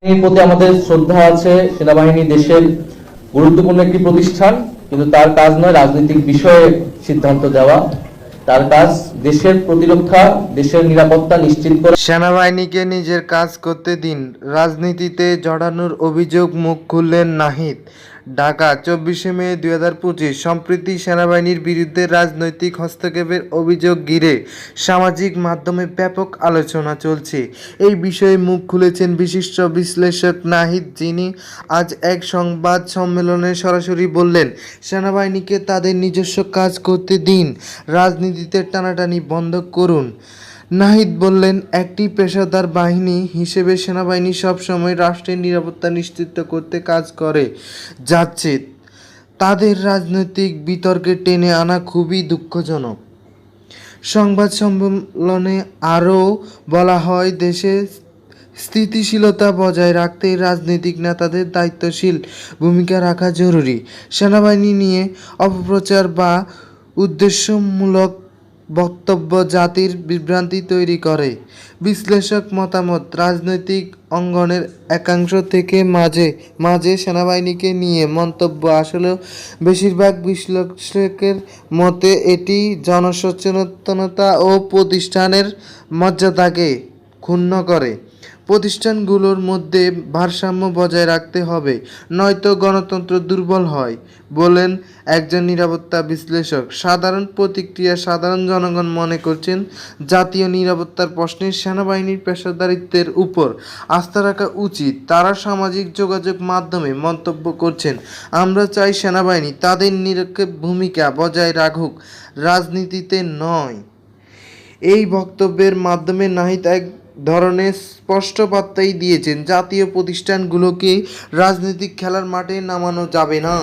এর প্রতি আমাদের শ্রদ্ধা আছে। সেনাবাহিনী দেশের গুরুত্বপূর্ণ একটি প্রতিষ্ঠান, কিন্তু তার কাজ নয় রাজনৈতিক বিষয়ে সিদ্ধান্ত দেওয়া। তার কাজ দেশের প্রতিরক্ষা, দেশের নিরাপত্তা নিশ্চিত করা। সেনাবাহিনীকে নিজের কাজ করতে দিন, রাজনীতিতে জড়ানোর অভিযোগ মুখ খুললেন নাহিদ। ঢাকা, 24 মে 2025। সম্প্রতি সেনাবাহিনীর বিরুদ্ধে রাজনৈতিক হস্তক্ষেপের অভিযোগ ঘিরে সামাজিক মাধ্যমে ব্যাপক আলোচনা চলছে। এই বিষয়ে মুখ খুলেছেন বিশিষ্ট বিশ্লেষক নাহিদ, যিনি আজ এক সংবাদ সম্মেলনে সরাসরি বললেন, সেনাবাহিনীকে তাদের নিজস্ব কাজ করতে দিন, রাজনীতিতে টানাটানি বন্ধ করুন। নাহিদ বললেন, একটি পেশাদার বাহিনী হিসেবে সেনাবাহিনী সবসময় রাষ্ট্রের নিরাপত্তা নিশ্চিত করতে কাজ করে যাচ্ছে। তাদের রাজনৈতিক বিতর্কে টেনে আনা খুবই দুঃখজনক। সংবাদ সম্মেলনে আরও বলা হয়, দেশে স্থিতিশীলতা বজায় রাখতে রাজনৈতিক নেতাদের দায়িত্বশীল ভূমিকা রাখা জরুরি। সেনাবাহিনী নিয়ে অপপ্রচার বা উদ্দেশ্যমূলক বক্তব্য জাতির বিভ্রান্তি তৈরি করে। বিশ্লেষক মতামত, রাজনৈতিক অঙ্গনের একাংশ থেকে মাঝে মাঝে সেনাবাহিনীকে নিয়ে মন্তব্য আসলেও বেশিরভাগ বিশ্লেষকের মতে এটি জনসচেতনতা ও প্রতিষ্ঠানের মর্যাদাকে ক্ষুণ্ণ করে। প্রতিষ্ঠানগুলোর মধ্যে ভারসাম্য বজায় রাখতে হবে, নয়তো গণতন্ত্র দুর্বল হয়, বলেন একজন নিরাপত্তা বিশ্লেষক। সাধারণ প্রতিক্রিয়া, সাধারণ জনগণ মনে করছেন, জাতীয় নিরাপত্তার প্রশ্নে সেনাবাহিনীর পেশাদারিত্বের উপর আস্থা রাখা উচিত। তারা সামাজিক যোগাযোগ মাধ্যমে মন্তব্য করছেন, আমরা চাই সেনাবাহিনী তাদের নিরপেক্ষ ভূমিকা বজায় রাখুক, রাজনীতিতে নয়। এই বক্তব্যের মাধ্যমে নাহিদ এক ধরনের স্পষ্ট বার্তাই দিয়েছেন, জাতীয় প্রতিষ্ঠানগুলোকে রাজনৈতিক খেলার মাঠে নামানো যাবে না।